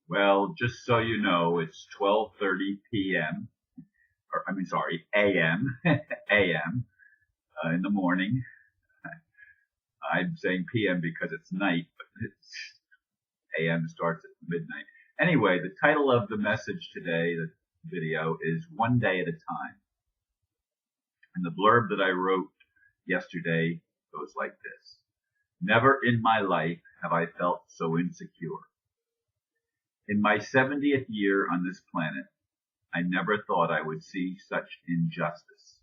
Well, just so you know, it's 12:30 p.m. or a.m. a.m. In the morning. I'm saying p.m. because it's night, but it's a.m. starts at midnight. Anyway, the title of the message today, the video, is One Day at a Time. And the blurb that I wrote yesterday goes like this. Never in my life have I felt so insecure. In my 70th year on this planet, I never thought I would see such injustice.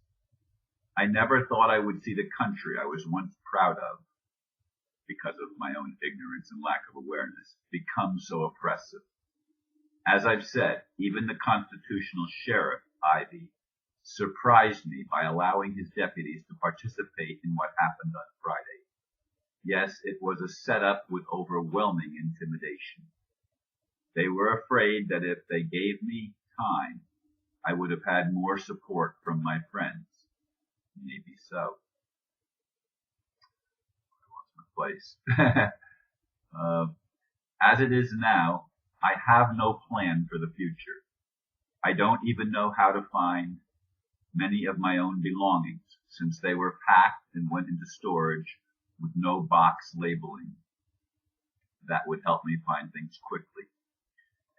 I never thought I would see the country I was once proud of, because of my own ignorance and lack of awareness, become so oppressive. As I've said, even the constitutional sheriff, Ivey, surprised me by allowing his deputies to participate in what happened on Friday. Yes, it was a setup with overwhelming intimidation. They were afraid that if they gave me time, I would have had more support from my friends. Maybe so. I lost my place. As it is now, I have no plan for the future. I don't even know how to find many of my own belongings, since they were packed and went into storage with no box labeling. That would help me find things quickly.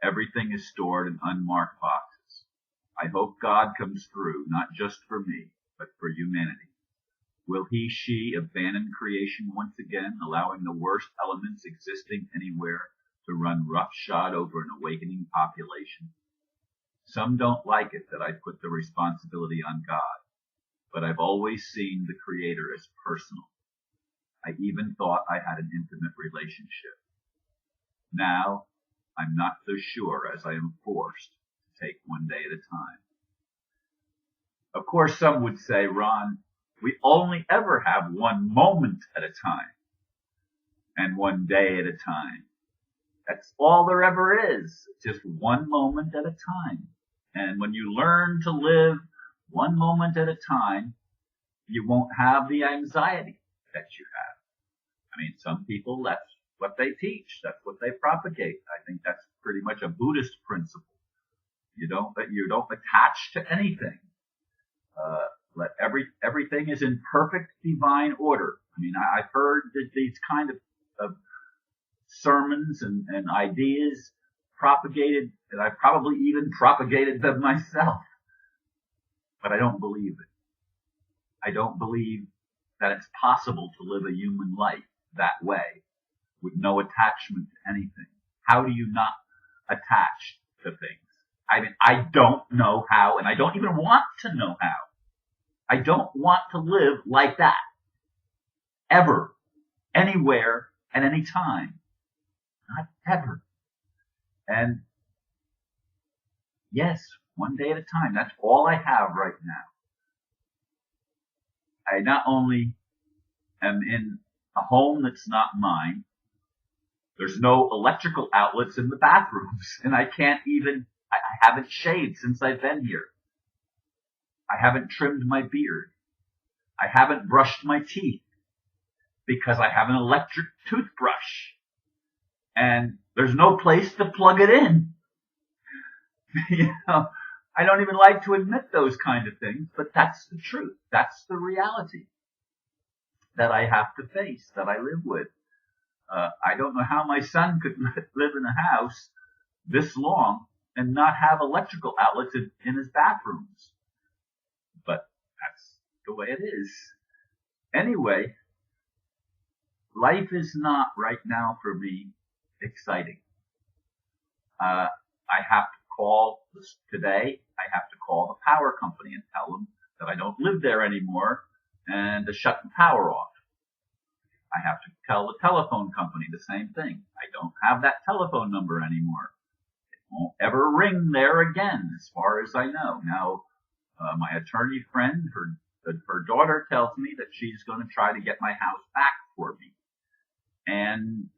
Everything is stored in unmarked boxes. I hope God comes through, not just for me, but for humanity. Will he, she abandon creation once again, allowing the worst elements existing anywhere to run roughshod over an awakening population? Some don't like it that I put the responsibility on God, but I've always seen the Creator as personal. I even thought I had an intimate relationship. Now, I'm not so sure, as I am forced to take one day at a time. Of course, some would say, Ron, we only ever have one moment at a time and one day at a time. That's all there ever is, just one moment at a time. And when you learn to live one moment at a time, you won't have the anxiety that you have. I mean, some people, that's what they teach. That's what they propagate. I think that's pretty much a Buddhist principle. You don't attach to anything. Everything is in perfect divine order. I mean, I've heard that these kind of sermons and ideas propagated, and I probably even propagated them myself. But I don't believe it. I don't believe that it's possible to live a human life that way, with no attachment to anything. How do you not attach to things? I mean, I don't know how, and I don't even want to know how. I don't want to live like that. Ever. Anywhere, at any time. Not ever. And yes, one day at a time. That's all I have right now. I not only am in a home that's not mine, there's no electrical outlets in the bathrooms, and I haven't shaved since I've been here. I haven't trimmed my beard. I haven't brushed my teeth because I have an electric toothbrush, and there's no place to plug it in. I don't even like to admit those kind of things, but that's the truth. That's the reality that I have to face, that I live with. I don't know how my son could live in a house this long and not have electrical outlets in his bathrooms. But that's the way it is. Anyway, life is not right now for me exciting. I have to call today. I have to call the power company and tell them that I don't live there anymore and to shut the power off. I have to tell the telephone company the same thing. I don't have that telephone number anymore. It won't ever ring there again, as far as I know. Now, my attorney friend, her daughter tells me that she's going to try to get my house back for me, and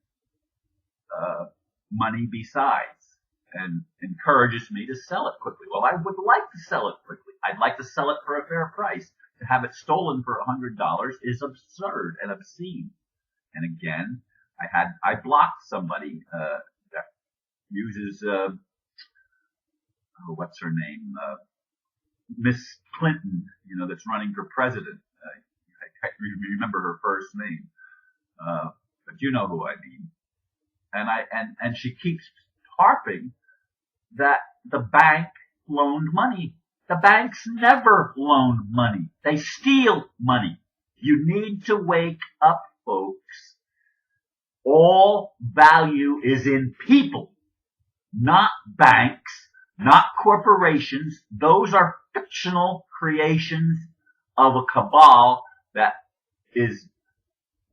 money besides, and encourages me to sell it quickly. Well, I would like to sell it quickly. I'd like to sell it for a fair price. To have it stolen for $100 is absurd and obscene. And again, I blocked somebody that uses, what's her name? Miss Clinton, that's running for president. I can't remember her first name, but you know who I mean. And she keeps harping that the bank loaned money. The banks never loan money. They steal money. You need to wake up, folks. All value is in people, not banks, not corporations. Those are fictional creations of a cabal that is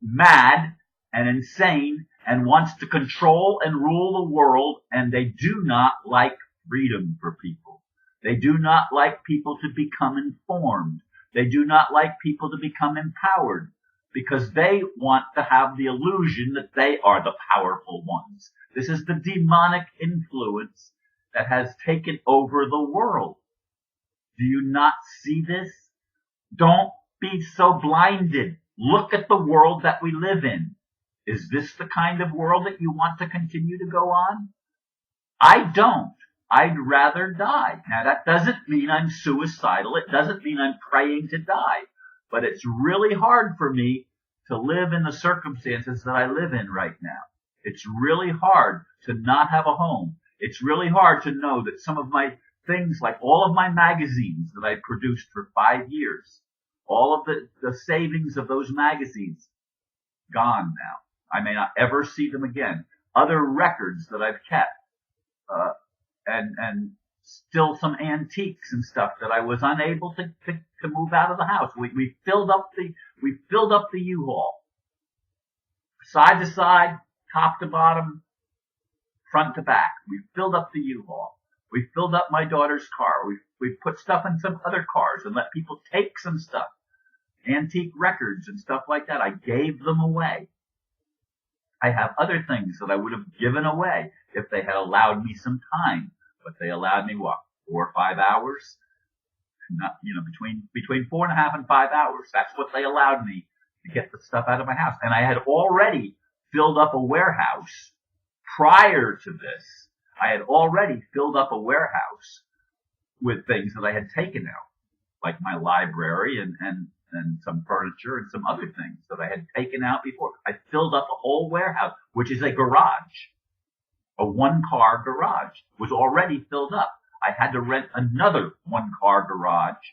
mad and insane and wants to control and rule the world, and they do not like freedom for people. They do not like people to become informed. They do not like people to become empowered, because they want to have the illusion that they are the powerful ones. This is the demonic influence that has taken over the world. Do you not see this? Don't be so blinded. Look at the world that we live in. Is this the kind of world that you want to continue to go on? I don't. I'd rather die. Now, that doesn't mean I'm suicidal. It doesn't mean I'm praying to die. But it's really hard for me to live in the circumstances that I live in right now. It's really hard to not have a home. It's really hard to know that some of my things, like all of my magazines that I produced for 5 years, all of the savings of those magazines, gone now. I may not ever see them again. Other records that I've kept, and still some antiques and stuff that I was unable to move out of the house. We filled up the U-Haul, side to side, top to bottom, front to back. We filled up the U-Haul. We filled up my daughter's car. We put stuff in some other cars and let people take some stuff, antique records and stuff like that. I gave them away. I have other things that I would have given away if they had allowed me some time, but they allowed me 4 or 5 hours? Not, between 4.5 and 5 hours. That's what they allowed me to get the stuff out of my house. And I had already filled up a warehouse prior to this. I had already filled up a warehouse with things that I had taken out, like my library and some furniture and some other things that I had taken out before. I filled up a whole warehouse, which is a garage. A 1-car garage was already filled up. I had to rent another 1-car garage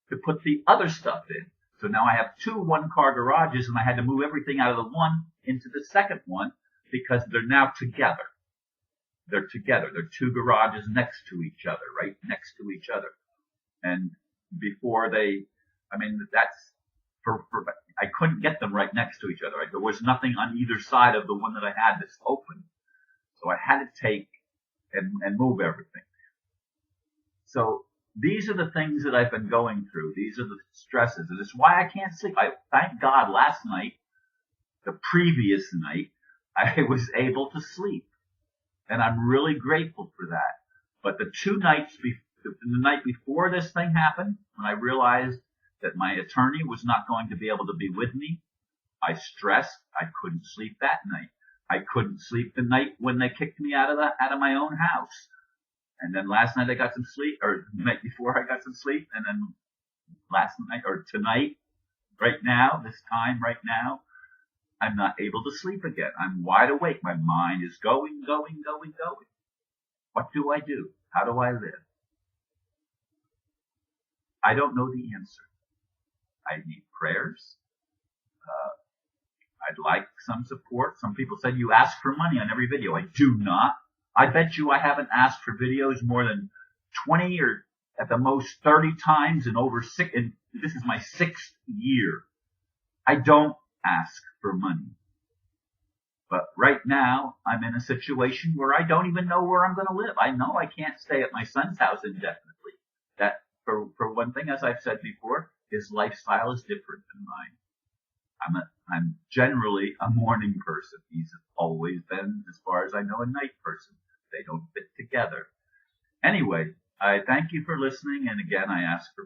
to put the other stuff in. So now I have 2 1-car garages, and I had to move everything out of the one into the second one because they're now together. They're together. They're 2 garages next to each other, right next to each other. And before that's I couldn't get them right next to each other. There was nothing on either side of the one that I had that's open. So I had to take and move everything. So these are the things that I've been going through. These are the stresses. And it's why I can't sleep. Thank God last night, the previous night, I was able to sleep. And I'm really grateful for that. But the 2 nights, the night before this thing happened, when I realized that my attorney was not going to be able to be with me, I stressed. I couldn't sleep that night. I couldn't sleep the night when they kicked me out of my own house. And then last night I got some sleep, or the night before I got some sleep, and then last night, or tonight, right now, this time right now, I'm not able to sleep again. I'm wide awake. My mind is going. What do I do? How do I live? I don't know the answer. I need prayers. I'd like some support. Some people said you ask for money on every video. I do not. I bet you I haven't asked for videos more than 20 or at the most 30 times in over 6, and this is my 6th year. I don't ask for money. But right now, I'm in a situation where I don't even know where I'm going to live. I know I can't stay at my son's house indefinitely. That, for one thing, as I've said before, his lifestyle is different than mine. I'm generally a morning person. He's always been, as far as I know, a night person. They don't fit together. Anyway, I thank you for listening, and again, I ask for